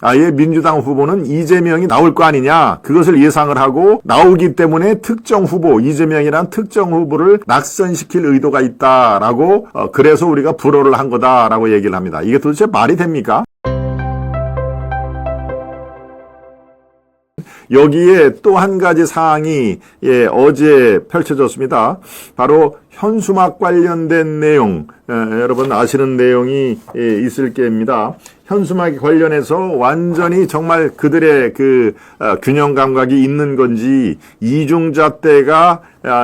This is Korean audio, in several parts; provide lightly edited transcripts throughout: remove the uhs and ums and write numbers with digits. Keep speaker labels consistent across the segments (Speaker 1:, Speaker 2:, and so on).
Speaker 1: 아예 민주당 후보는 이재명이 나올 거 아니냐, 그것을 예상을 하고 나오기 때문에 특정 후보, 이재명이란 특정 후보를 낙선시킬 의도가 있다라고 그래서 우리가 불허를 한 거다라고 얘기를 합니다. 이게 도대체 말이 됩니까? 여기에 또 한 가지 사항이 어제 펼쳐졌습니다. 바로 현수막 관련된 내용, 여러분 아시는 내용이 있을 게입니다. 현수막 관련해서 완전히 정말 그들의 그 균형 감각이 있는 건지 이중잣대가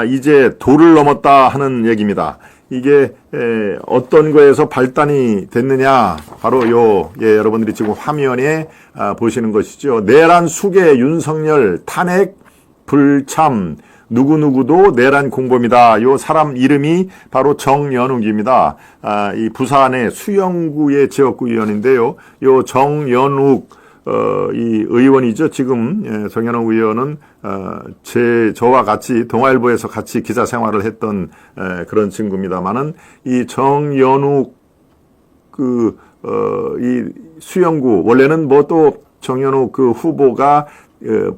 Speaker 1: 이제 도를 넘었다 하는 얘기입니다. 이게 어떤 거에서 발단이 됐느냐, 바로 여러분들이 지금 화면에 보시는 것이죠. 내란 수계 윤석열 탄핵 불참 누구누구도 내란 공범이다. 요 사람 이름이 바로 정연욱입니다. 이 부산의 수영구의 지역구 의원인데요. 요 정연욱 이 의원이죠. 지금 정연욱 의원은 저와 같이 동아일보에서 같이 기자 생활을 했던 그런 친구입니다만은 이 정연욱 이 수영구, 원래는 뭐 또 정연욱 그 후보가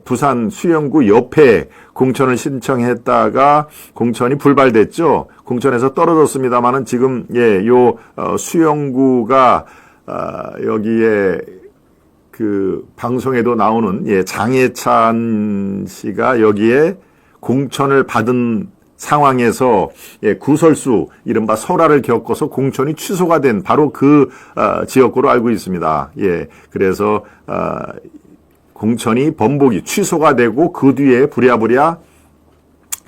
Speaker 1: 부산 수영구 옆에 공천을 신청했다가 공천이 불발됐죠. 공천에서 떨어졌습니다만은 지금 요 수영구가 여기에 그 방송에도 나오는 장해찬 씨가 여기에 공천을 받은 상황에서 구설수, 이른바 설화를 겪어서 공천이 취소가 된 바로 그 지역구로 알고 있습니다. 그래서 공천이 번복이 취소가 되고 그 뒤에 부랴부랴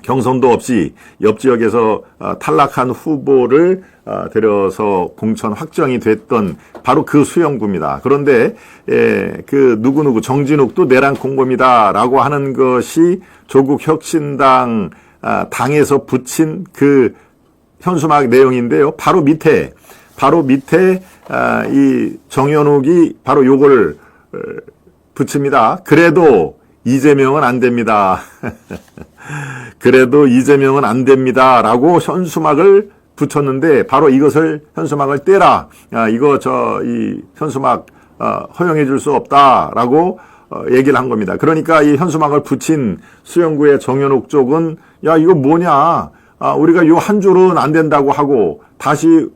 Speaker 1: 경선도 없이 옆 지역에서 탈락한 후보를 데려서 공천 확정이 됐던 바로 그 수영구입니다. 그런데 그 누구누구 정진욱도 내란 공범이다라고 하는 것이 조국혁신당 당에서 붙인 그 현수막 내용인데요. 바로 밑에 이 정연욱이 바로 요걸 붙입니다. 그래도 이재명은 안 됩니다. 그래도 이재명은 안 됩니다라고 현수막을 붙였는데 바로 이것을 현수막을 떼라. 이거 이 현수막 허용해 줄 수 없다라고 얘기를 한 겁니다. 그러니까 이 현수막을 붙인 수영구의 정연욱 쪽은 야, 이거 뭐냐? 우리가 요 한 줄은 안 된다고 하고 다시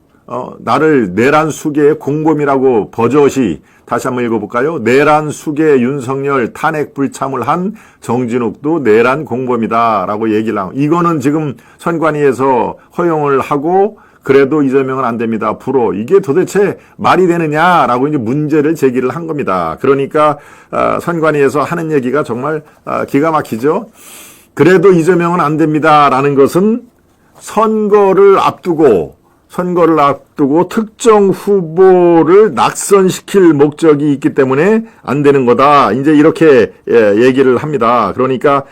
Speaker 1: 나를 내란 수계의 공범이라고 버젓이, 다시 한번 읽어볼까요? 내란 수계 윤석열 탄핵 불참을 한 정진욱도 내란 공범이다라고 얘기를 하고, 이거는 지금 선관위에서 허용을 하고 그래도 이재명은 안 됩니다. 불허. 이게 도대체 말이 되느냐라고 이제 문제를 제기를 한 겁니다. 그러니까 선관위에서 하는 얘기가 정말 기가 막히죠. 그래도 이재명은 안 됩니다라는 것은 선거를 앞두고 특정 후보를 낙선시킬 목적이 있기 때문에 안 되는 거다. 이제 이렇게 얘기를 합니다. 그러니까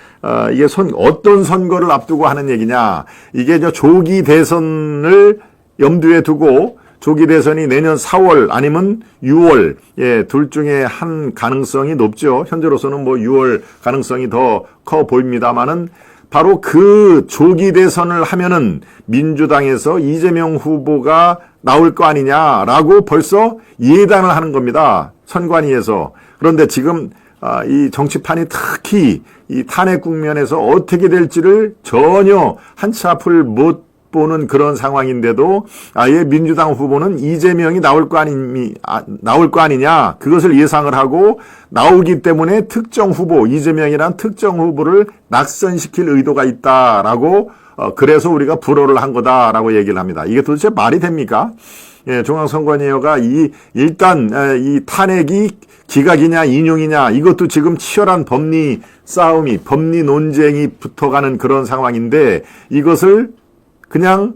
Speaker 1: 이게 어떤 선거를 앞두고 하는 얘기냐. 이게 조기 대선을 염두에 두고 조기 대선이 내년 4월 아니면 6월, 둘 중에 한 가능성이 높죠. 현재로서는 뭐 6월 가능성이 더 커 보입니다만은 바로 그 조기 대선을 하면은 민주당에서 이재명 후보가 나올 거 아니냐라고 벌써 예단을 하는 겁니다. 선관위에서. 그런데 지금 이 정치판이 특히 이 탄핵 국면에서 어떻게 될지를 전혀 한치 앞을 못 보는 그런 상황인데도 아예 민주당 후보는 이재명이 나올 거 아니냐, 그것을 예상을 하고 나오기 때문에 특정 후보, 이재명이란 특정 후보를 낙선시킬 의도가 있다라고 그래서 우리가 불허를 한 거다라고 얘기를 합니다. 이게 도대체 말이 됩니까? 중앙선관위가 일단 이 탄핵이 기각이냐 인용이냐, 이것도 지금 치열한 법리 싸움이, 법리 논쟁이 붙어가는 그런 상황인데, 이것을 그냥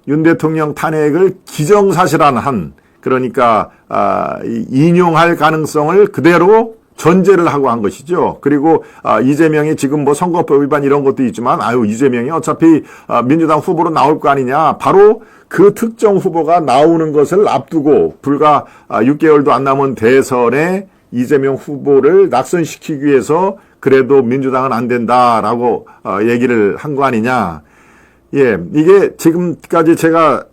Speaker 1: 윤 대통령 탄핵을 기정사실한 그러니까 인용할 가능성을 그대로 전제를 하고 한 것이죠. 그리고 이재명이 지금 뭐 선거법 위반 이런 것도 있지만 이재명이 어차피 민주당 후보로 나올 거 아니냐, 바로 그 특정 후보가 나오는 것을 앞두고 불과 6개월도 안 남은 대선에 이재명 후보를 낙선시키기 위해서 그래도 민주당은 안 된다라고 얘기를 한 거 아니냐. 이게 지금까지 제가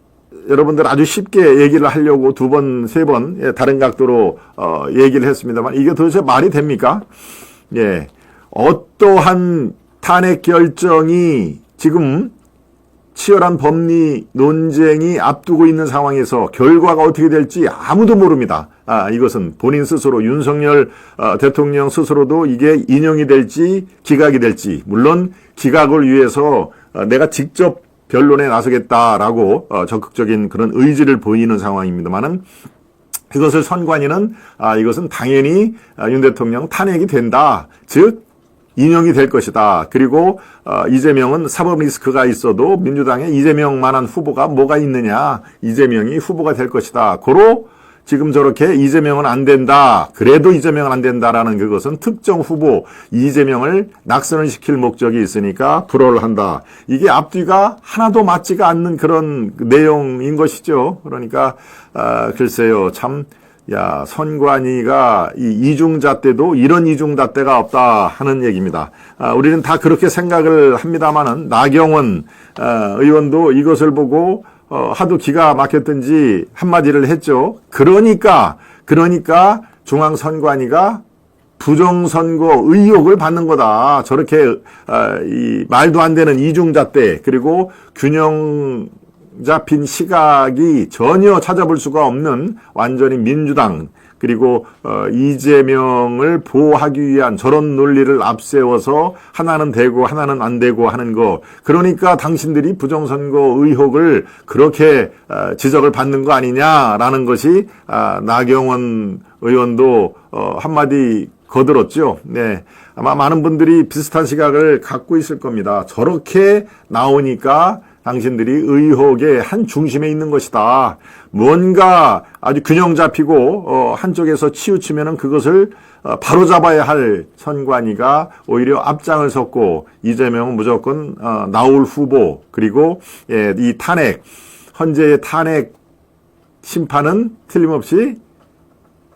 Speaker 1: 여러분들 아주 쉽게 얘기를 하려고 두 번, 세 번 다른 각도로 얘기를 했습니다만 이게 도대체 말이 됩니까? 예, 어떠한 탄핵 결정이 지금 치열한 법리 논쟁이 앞두고 있는 상황에서 결과가 어떻게 될지 아무도 모릅니다. 이것은 본인 스스로 윤석열 대통령 스스로도 이게 인용이 될지 기각이 될지, 물론 기각을 위해서 내가 직접 변론에 나서겠다라고 적극적인 그런 의지를 보이는 상황입니다만은 이것을 선관위는 이것은 당연히 윤 대통령 탄핵이 된다. 즉 인용이 될 것이다. 그리고 이재명은 사법 리스크가 있어도 민주당에 이재명만한 후보가 뭐가 있느냐. 이재명이 후보가 될 것이다. 고로 지금 저렇게 이재명은 안 된다. 그래도 이재명은 안 된다라는 그것은 특정 후보 이재명을 낙선을 시킬 목적이 있으니까 불허를 한다. 이게 앞뒤가 하나도 맞지가 않는 그런 내용인 것이죠. 그러니까 글쎄요. 참 선관위가 이 이중잣대도 이런 이중잣대가 없다 하는 얘기입니다. 우리는 다 그렇게 생각을 합니다마는 나경원 의원도 이것을 보고 하도 기가 막혔든지 한마디를 했죠. 그러니까 중앙선관위가 부정선거 의혹을 받는 거다. 저렇게 이 말도 안 되는 이중잣대 그리고 균형 잡힌 시각이 전혀 찾아볼 수가 없는 완전히 민주당 그리고 이재명을 보호하기 위한 저런 논리를 앞세워서 하나는 되고 하나는 안 되고 하는 거. 그러니까 당신들이 부정선거 의혹을 그렇게 지적을 받는 거 아니냐라는 것이 나경원 의원도 한마디 거들었죠. 네. 아마 많은 분들이 비슷한 시각을 갖고 있을 겁니다. 저렇게 나오니까 당신들이 의혹의 한 중심에 있는 것이다. 뭔가 아주 균형 잡히고 한쪽에서 치우치면은 그것을 바로잡아야 할 선관위가 오히려 앞장을 섰고 이재명은 무조건 나올 후보 그리고 이 탄핵 헌재의 탄핵 심판은 틀림없이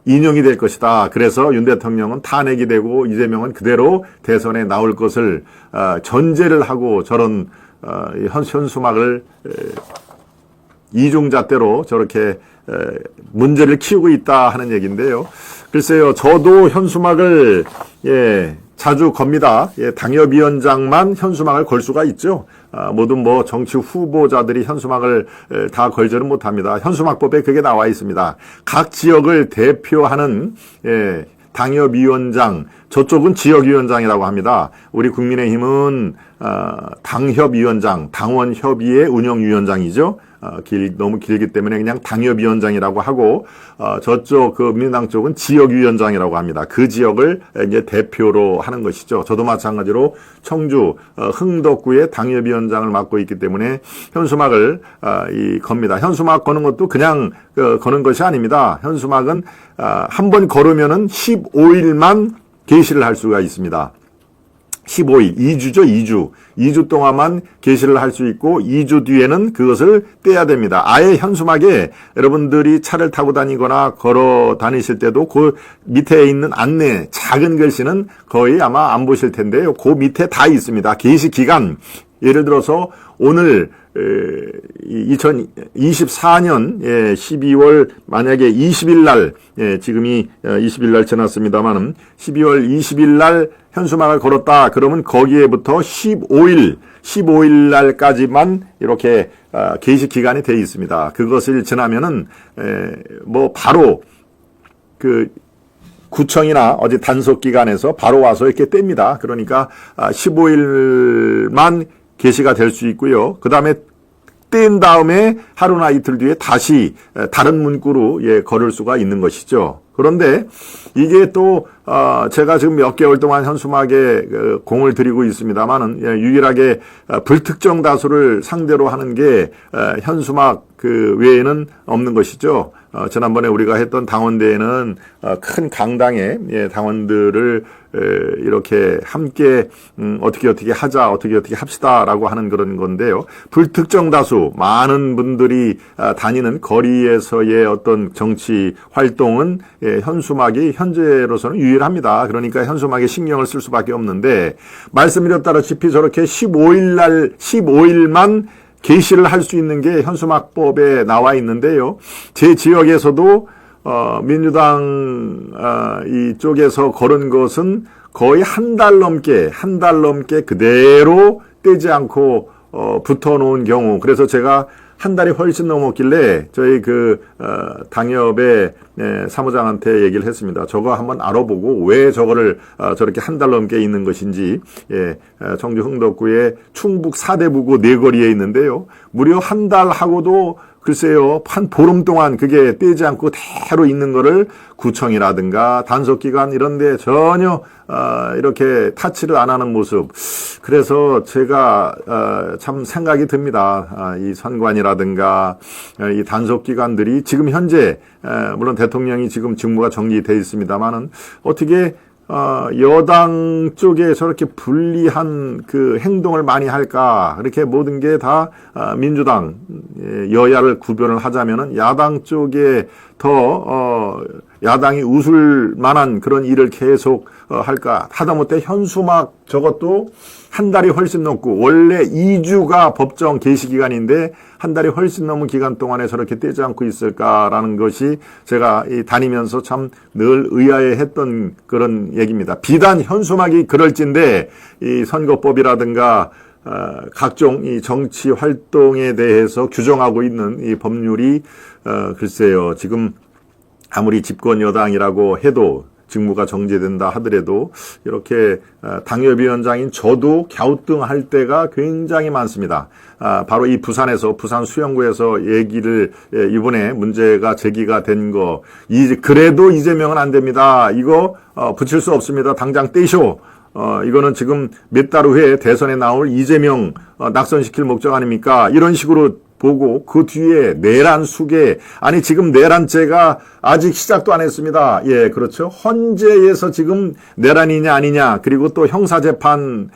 Speaker 1: 인용이 될 것이다. 그래서 윤 대통령은 탄핵이 되고 이재명은 그대로 대선에 나올 것을 전제를 하고 저런 현수막을 이중잣대로 저렇게 문제를 키우고 있다 하는 얘기인데요. 글쎄요, 저도 현수막을 자주 겁니다. 당협위원장만 현수막을 걸 수가 있죠. 모든 정치 후보자들이 현수막을 다 걸지는 못합니다. 현수막법에 그게 나와 있습니다. 각 지역을 대표하는 당협위원장, 저쪽은 지역위원장이라고 합니다. 우리 국민의힘은 당협위원장, 당원협의회 운영위원장이죠. 너무 길기 때문에 그냥 당협위원장이라고 하고 저쪽 그 민주당 쪽은 지역위원장이라고 합니다. 그 지역을 이제 대표로 하는 것이죠. 저도 마찬가지로 청주 흥덕구의 당협위원장을 맡고 있기 때문에 현수막을 겁니다. 현수막 거는 것도 그냥 거는 것이 아닙니다. 현수막은 한 번 걸으면은 15일만 게시를 할 수가 있습니다. 15일, 2주죠, 2주. 2주 동안만 게시를 할 수 있고 2주 뒤에는 그것을 떼야 됩니다. 아예 현수막에 여러분들이 차를 타고 다니거나 걸어 다니실 때도 그 밑에 있는 안내, 작은 글씨는 거의 아마 안 보실 텐데요. 그 밑에 다 있습니다. 게시 기간. 예를 들어서 오늘 2024년 12월 만약에 20일 날 지금이 20일 날 지났습니다만은 12월 20일 날 현수막을 걸었다. 그러면 거기에부터 15일 날까지만 이렇게 게시 기간이 되어 있습니다. 그것을 지나면은 바로 그 구청이나 어디 단속 기관에서 바로 와서 이렇게 뗍니다. 그러니까 15일만 게시가 될 수 있고요. 그 다음에 뗀 다음에 하루나 이틀 뒤에 다시 다른 문구로 걸을 수가 있는 것이죠. 그런데 이게 또 제가 지금 몇 개월 동안 현수막에 공을 들이고 있습니다만은 유일하게 불특정 다수를 상대로 하는 게 현수막 그 외에는 없는 것이죠. 지난번에 우리가 했던 당원대회는 큰 강당에 당원들을 이렇게 함께 어떻게 하자, 어떻게 합시다라고 하는 그런 건데요. 불특정 다수 많은 분들이 다니는 거리에서의 어떤 정치 활동은 현수막이 현재로서는 유일합니다. 그러니까 현수막에 신경을 쓸 수밖에 없는데 말씀드렸다시피 저렇게 15일만 게시를 할 수 있는 게 현수막법에 나와 있는데요. 제 지역에서도 민주당 이쪽에서 걸은 것은 거의 한 달 넘게 그대로 떼지 않고 붙어 놓은 경우. 그래서 제가 한 달이 훨씬 넘었길래 저희 당협의 사무장한테 얘기를 했습니다. 저거 한번 알아보고 왜 저거를 저렇게 한 달 넘게 있는 것인지. 청주 흥덕구의 충북 사대부구 내거리에 있는데요. 무려 한 달 하고도 글쎄요, 한 보름 동안 그게 떼지 않고 그대로 있는 거를 구청이라든가 단속기관 이런 데 전혀 이렇게 타치를 안 하는 모습. 그래서 제가 참 생각이 듭니다. 이 선관이라든가 이 단속기관들이 지금 현재 물론 대통령이 지금 직무가 정지돼 있습니다만은 어떻게 여당 쪽에 저렇게 불리한 그 행동을 많이 할까? 이렇게 모든 게 다 민주당 여야를 구별을 하자면은 야당 쪽에 더 야당이 웃을 만한 그런 일을 계속 할까? 하다못해 현수막 저것도 한 달이 훨씬 넘고 원래 2주가 법정 게시 기간인데 한 달이 훨씬 넘은 기간 동안에 저렇게 떼지 않고 있을까라는 것이 제가 다니면서 참 늘 의아해했던 그런 얘기입니다. 비단 현수막이 그럴진데 이 선거법이라든가 각종 이 정치 활동에 대해서 규정하고 있는 이 법률이 글쎄요, 지금 아무리 집권 여당이라고 해도 직무가 정지된다 하더라도 이렇게 당협위원장인 저도 갸우뚱할 때가 굉장히 많습니다. 바로 이 부산에서 부산 수영구에서 얘기를 이번에 문제가 제기가 된 거, 그래도 이재명은 안 됩니다. 이거 붙일 수 없습니다. 당장 떼쇼. 이거는 지금 몇 달 후에 대선에 나올 이재명 낙선시킬 목적 아닙니까? 이런 식으로 보고 그 뒤에 내란 수계, 아니 지금 내란죄가 아직 시작도 안 했습니다. 예, 그렇죠. 헌재에서 지금 내란이냐 아니냐, 그리고 또 형사재판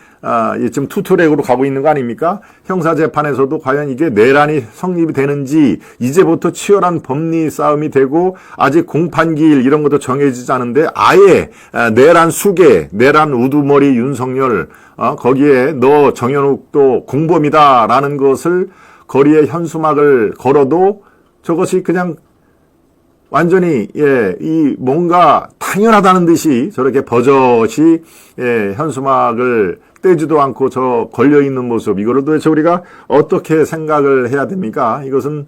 Speaker 1: 지금 투트랙으로 가고 있는 거 아닙니까? 형사재판에서도 과연 이게 내란이 성립이 되는지 이제부터 치열한 법리 싸움이 되고 아직 공판기일 이런 것도 정해지지 않은데 아예 내란 수계, 내란 우두머리 윤석열 거기에 너 정현욱도 공범이다라는 것을 거리에 현수막을 걸어도 저것이 그냥 완전히 이 뭔가 당연하다는 듯이 저렇게 버젓이 현수막을 떼지도 않고 저 걸려 있는 모습, 이거를 도대체 우리가 어떻게 생각을 해야 됩니까? 이것은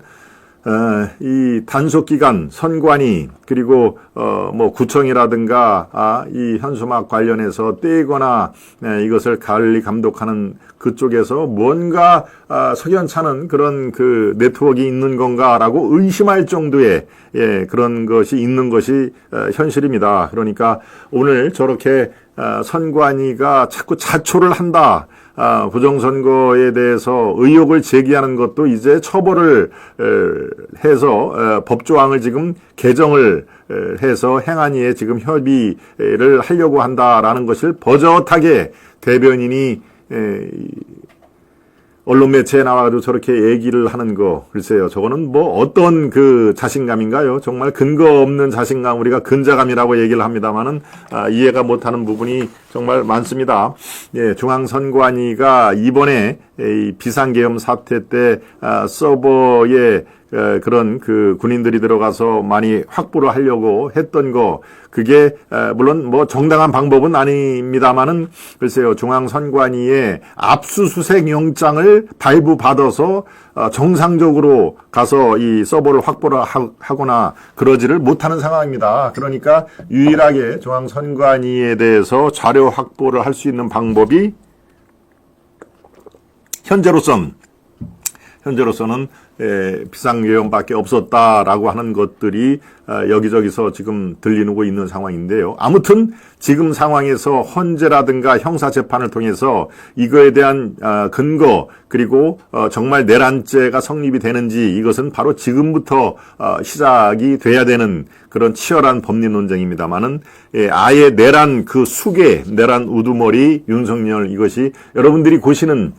Speaker 1: 이 단속기관, 선관위, 그리고 뭐 구청이라든가 이 현수막 관련해서 떼거나 이것을 관리 감독하는 그쪽에서 뭔가 석연찮은 그런 그 네트워크가 있는 건가라고 의심할 정도의 그런 것이 있는 것이 현실입니다. 그러니까 오늘 저렇게 선관위가 자꾸 자초를 한다. 부정선거에 대해서 의혹을 제기하는 것도 이제 처벌을 해서 법조항을 지금 개정을 해서 행안위에 지금 협의를 하려고 한다라는 것을 버젓하게 대변인이 언론 매체에 나와가지고 저렇게 얘기를 하는 거, 글쎄요, 저거는 뭐 어떤 그 자신감인가요? 정말 근거 없는 자신감, 우리가 근자감이라고 얘기를 합니다만은 이해가 못하는 부분이 정말 많습니다. 예, 중앙선관위가 이번에 이 비상계엄 사태 때 서버에 그런 그 군인들이 들어가서 많이 확보를 하려고 했던 거, 그게 물론 뭐 정당한 방법은 아닙니다만은 글쎄요, 중앙선관위에 압수수색 영장을 발부받아서 정상적으로 가서 이 서버를 확보를 하거나 그러지를 못하는 상황입니다. 그러니까 유일하게 중앙선관위에 대해서 자료 확보를 할 수 있는 방법이 현재로서는 비상계엄밖에 없었다라고 하는 것들이 여기저기서 지금 들리고 있는 상황인데요. 아무튼 지금 상황에서 헌재라든가 형사재판을 통해서 이거에 대한 근거, 그리고 정말 내란죄가 성립이 되는지, 이것은 바로 지금부터 시작이 돼야 되는 그런 치열한 법리 논쟁입니다만은, 아예 내란 그 수계, 내란 우두머리 윤석열, 이것이 여러분들이 보시는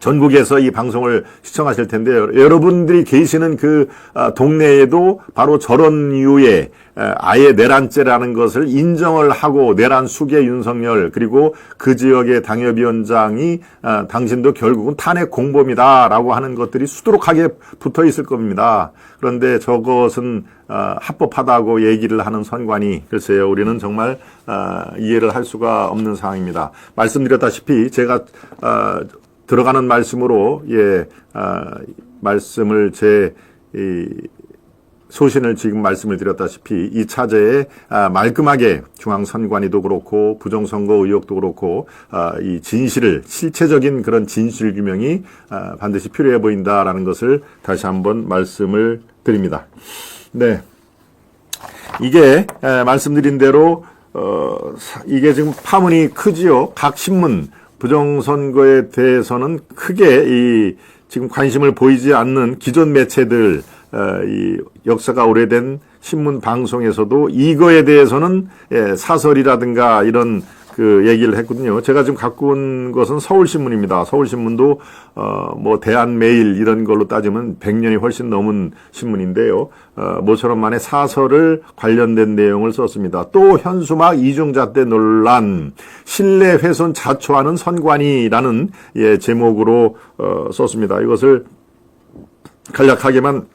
Speaker 1: 전국에서 이 방송을 시청하실 텐데요. 여러분들이 계시는 그 동네에도 바로 저런 이유에 아예 내란죄라는 것을 인정을 하고 내란 수계 윤석열 그리고 그 지역의 당협위원장이 당신도 결국은 탄핵 공범이다라고 하는 것들이 수두룩하게 붙어 있을 겁니다. 그런데 저것은 합법하다고 얘기를 하는 선관위, 글쎄요, 우리는 정말 이해를 할 수가 없는 상황입니다. 말씀드렸다시피 제가 들어가는 말씀으로 말씀을 소신을 지금 말씀을 드렸다시피 이 차제에 말끔하게 중앙선관위도 그렇고 부정선거 의혹도 그렇고 이 진실을 실체적인 그런 진실 규명이 반드시 필요해 보인다라는 것을 다시 한번 말씀을 드립니다. 네, 이게 말씀드린 대로 이게 지금 파문이 크지요. 각 신문 부정선거에 대해서는 크게 지금 관심을 보이지 않는 기존 매체들, 이 역사가 오래된 신문 방송에서도 이거에 대해서는 사설이라든가 이런 그 얘기를 했거든요. 제가 지금 갖고 온 것은 서울신문입니다. 서울신문도 뭐 대한매일 이런 걸로 따지면 100년이 훨씬 넘은 신문인데요. 모처럼 만에 사설을 관련된 내용을 썼습니다. 또 현수막 이중잣대 논란, 신뢰훼손 자초하는 선관위라는 제목으로 썼습니다. 이것을 간략하게만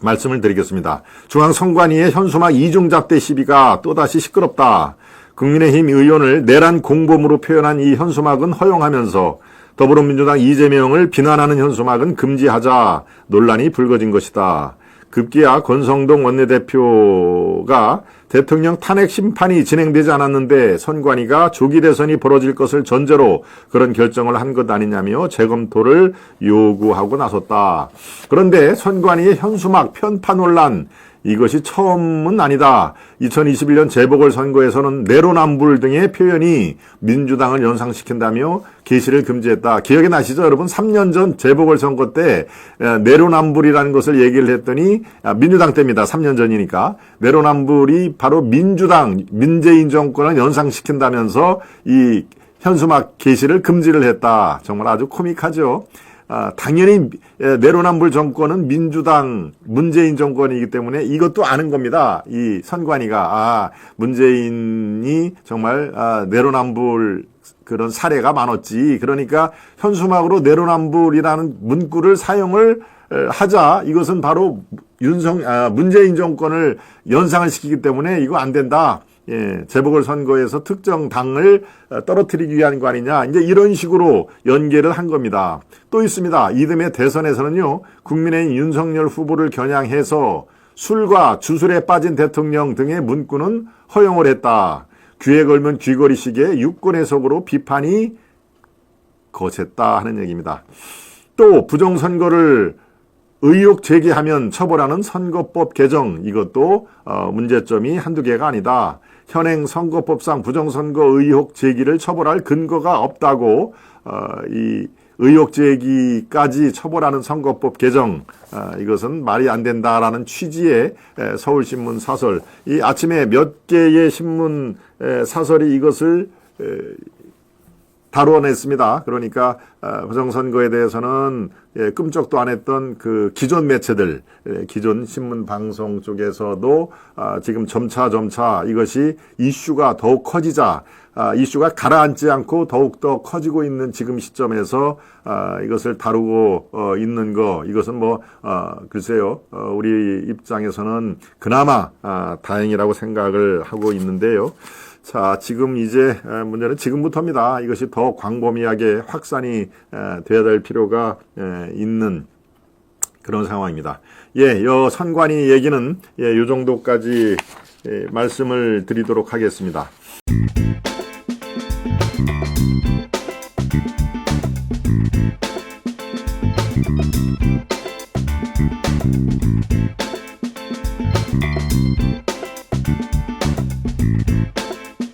Speaker 1: 말씀을 드리겠습니다. 중앙선관위의 현수막 이중잣대 시비가 또다시 시끄럽다. 국민의힘 의원을 내란 공범으로 표현한 이 현수막은 허용하면서 더불어민주당 이재명을 비난하는 현수막은 금지하자 논란이 불거진 것이다. 급기야 권성동 원내대표가 대통령 탄핵 심판이 진행되지 않았는데 선관위가 조기 대선이 벌어질 것을 전제로 그런 결정을 한 것 아니냐며 재검토를 요구하고 나섰다. 그런데 선관위의 현수막 편파 논란, 이것이 처음은 아니다. 2021년 재보궐선거에서는 내로남불 등의 표현이 민주당을 연상시킨다며 게시를 금지했다. 기억이 나시죠, 여러분? 3년 전 재보궐선거 때 내로남불이라는 것을 얘기를 했더니 민주당 때입니다. 3년 전이니까. 내로남불이 바로 민주당, 문재인 정권을 연상시킨다면서 이 현수막 게시를 금지를 했다. 정말 아주 코믹하죠. 당연히 내로남불 정권은 민주당 문재인 정권이기 때문에 이것도 아는 겁니다. 이 선관위가 문재인이 정말 내로남불 그런 사례가 많았지. 그러니까 현수막으로 내로남불이라는 문구를 사용을 하자. 이것은 바로 문재인 정권을 연상을 시키기 때문에 이거 안 된다. 재보궐선거에서 특정 당을 떨어뜨리기 위한 거 아니냐. 이제 이런 식으로 연계를 한 겁니다. 또 있습니다. 이듬해 대선에서는요, 국민의힘 윤석열 후보를 겨냥해서 술과 주술에 빠진 대통령 등의 문구는 허용을 했다. 귀에 걸면 귀걸이식의 유권 해석으로 비판이 거셌다 하는 얘기입니다. 또 부정선거를 의혹 제기하면 처벌하는 선거법 개정, 이것도 문제점이 한두 개가 아니다. 현행 선거법상 부정선거 의혹 제기를 처벌할 근거가 없다고 이 의혹 제기까지 처벌하는 선거법 개정, 이것은 말이 안 된다라는 취지의 서울신문 사설, 이 아침에 몇 개의 신문 사설이 이것을 다뤄냈습니다. 그러니까 부정선거에 대해서는 끔찍도 안 했던 그 기존 매체들, 기존 신문 방송 쪽에서도 지금 점차 이것이 이슈가 더욱 커지자, 이슈가 가라앉지 않고 더욱더 커지고 있는 지금 시점에서 이것을 다루고 있는 거, 이것은 뭐 글쎄요, 우리 입장에서는 그나마 다행이라고 생각을 하고 있는데요. 자, 지금 이제 문제는 지금부터입니다. 이것이 더 광범위하게 확산이 돼야 될 필요가 있는 그런 상황입니다. 요 선관위 얘기는 요 정도까지 말씀을 드리도록 하겠습니다.